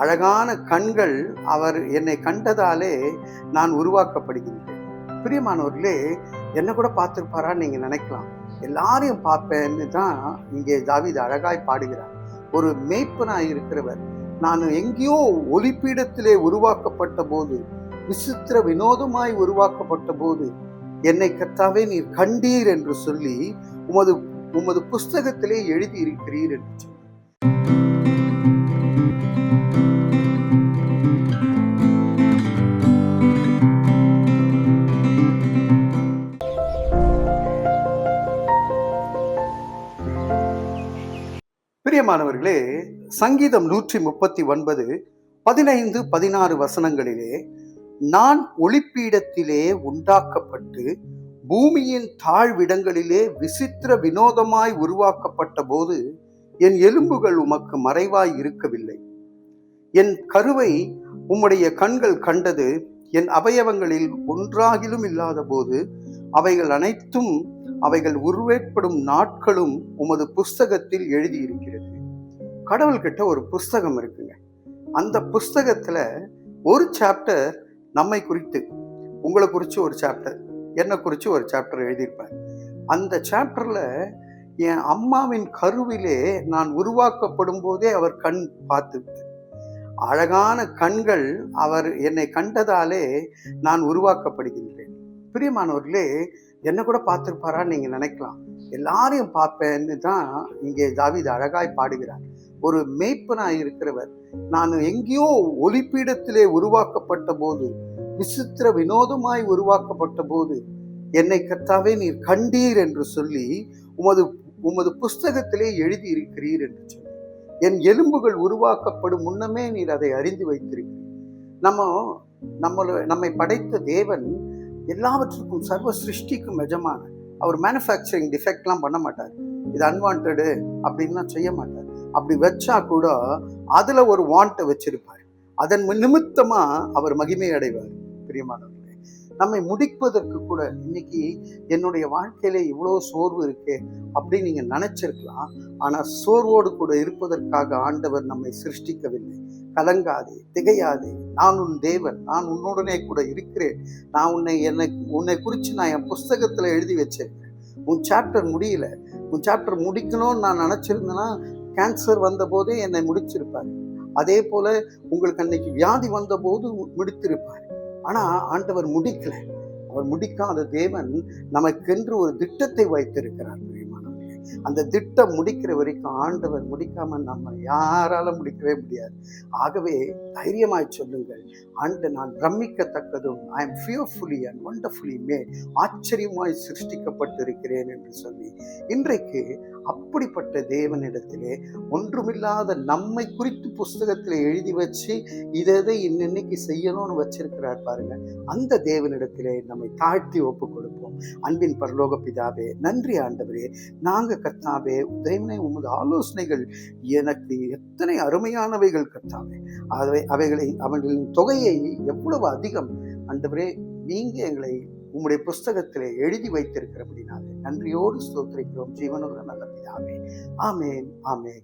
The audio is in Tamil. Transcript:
அழகான கண்கள் அவர் என்னை கண்டதாலே நான் உருவாக்கப்படுகின்றேன். பிரியமானவர்களே, என்ன கூட பார்த்துருப்பாரா நீங்க நினைக்கலாம். எல்லாரையும் பார்ப்பேன்னு தான் இங்கே தாவீது அழகாய் பாடுகிறார். ஒரு மேய்ப்பனாய் இருக்கிறவர், நான் எங்கேயோ ஒலிப்பீடத்திலே உருவாக்கப்பட்ட போது, விசித்திர வினோதமாய் உருவாக்கப்பட்ட போது என்னை கர்த்தாவே நீர் கண்டீர் என்று சொல்லி உமது புஸ்தகத்திலே எழுதி இருக்கிறீர் என்று சொல்லி. பிரியமானவர்களே, சங்கீதம் 139 15 16 வசனங்களிலே, நான் ஒளிப்பீடத்திலே உண்டாக்கப்பட்டு பூமியின் தாழ்விடங்களிலே விசித்திர வினோதமாய் உருவாக்கப்பட்ட போது என் எலும்புகள் உமக்கு மறைவாய் இருக்கவில்லை. என் கருவை உம்முடைய கண்கள் கண்டது. என் அவயவங்களில் ஒன்றாகிலும் இல்லாத போது அவைகள் உருவேற்படும் நாட்களும் உமது புஸ்தகத்தில் எழுதியிருக்கிறது. கடவுள்கிட்ட ஒரு புஸ்தகம் இருக்குங்க. அந்த புஸ்தகத்துல ஒரு சாப்டர் நம்மை குறித்து, உங்களை குறித்து ஒரு சாப்டர், என்னை குறித்து ஒரு சாப்டர் எழுதியிருப்பேன். அந்த சாப்டர்ல என் அம்மாவின் கருவிலே நான் உருவாக்கப்படும் போதே அவர் கண் பார்த்து, அழகான கண்கள் அவர் என்னை கண்டதாலே நான் உருவாக்கப்படுகின்றேன். பிரியமானவர்களே, என்ன கூட பார்த்துருப்பாரா நீங்க நினைக்கலாம். எல்லாரையும் பார்ப்பேன்னு தான் இங்கே தாவீது அழகாய் பாடுகிறார். ஒரு மேய்ப்பனாய் இருக்கிறவர், நான் எங்கேயோ ஒலிப்பீடத்திலே உருவாக்கப்பட்ட போது, விசித்திர வினோதமாய் உருவாக்கப்பட்ட போது என்னை கர்த்தாவே நீர் கண்டீர் என்று சொல்லி உமது புஸ்தகத்திலே எழுதி இருக்கிறீர் என்று சொல்லி. என் எலும்புகள் உருவாக்கப்படும் முன்னமே நீர் அதை அறிந்து வைத்திருக்கிறீர். நம்மை படைத்த தேவன் எல்லாவற்றுக்கும் சர்வ சிருஷ்டிக்கும் எஜமான. அவர் மேனுஃபேக்சரிங் டிஃபெக்ட்லாம் பண்ண மாட்டார். இது அன்வான்டு அப்படின்லாம் செய்ய மாட்டார். அப்படி வச்சா கூட அதுல ஒரு வாண்டை வச்சிருப்பார். அதன் நிமித்தமா அவர் மகிமை அடைவார். பிரியமானவர்களே, நம்மை முடிப்பதற்கு கூட, இன்னைக்கு என்னுடைய வாழ்க்கையில இவ்வளோ சோர்வு இருக்கே அப்படின்னு நீங்க நினைச்சிருக்கலாம். ஆனா சோர்வோடு கூட இருப்பதற்காக ஆண்டவர் நம்மை சிருஷ்டிக்கவில்லை. கலங்காதே, திகையாதே, நான் உன் தேவன், நான் உன்னுடனே கூட இருக்கிறேன். நான் உன்னை குறித்து நான் என் புஸ்தகத்துல எழுதி வச்சிருக்கேன். உன் சாப்டர் முடியல, உன் சாப்டர் முடிக்கணும்னு நான் நினைச்சிருந்தேன்னா கேன்சர் வந்த போதே என்னை முடிச்சிருப்பார். அதே போல உங்களுக்கு அன்னைக்கு வியாதி வந்த போது முடித்திருப்பார். ஆனா ஆண்டவர் முடிக்கல. அவர் முடிக்காத தேவன் நமக்கென்று ஒரு திட்டத்தை வைத்திருக்கிறார். பிரியமானவர்களே, அந்த திட்டம் முடிக்கிற வரைக்கும் ஆண்டவர் முடிக்காம நம்ம யாரால முடிக்கவே முடியாது. ஆகவே தைரியமாய் சொல்லுங்கள், நான் பிரமிக்கத்தக்கதும் I am fearfully and wonderfully made, ஆச்சரியமாய் சிருஷ்டிக்கப்பட்டிருக்கிறேன் என்று சொல்லி, இன்றைக்கு அப்படிப்பட்ட தேவனிடத்திலே ஒன்றுமில்லாத நம்மை குறித்து புஸ்தகத்தில் எழுதி வச்சு இதை இன்னைக்கு செய்யணும்னு வச்சிருக்கிறார் பாருங்க. அந்த தேவனிடத்திலே நம்மை தாழ்த்தி ஒப்பு கொடுப்போம். அன்பின் பரலோக பிதாவே, நன்றி ஆண்டவரே. நாங்க கர்த்தாவே, தேவனே, உமது ஆலோசனைகள் எனக்கு எத்தனை அருமையானவைகள் கர்த்தாவே. அவர்களின் தொகையை எவ்வளவு அதிகம் ஆண்டவரே, நீங்க எங்களை உம்முடைய புஸ்தகத்திலே எழுதி வைத்திருக்கிறபடினாலே நன்றியோடு ஸ்தோத்திரிக்கிறோம். ஜீவனுள்ள நல்ல பிதாவே. ஆமேன், ஆமேன்.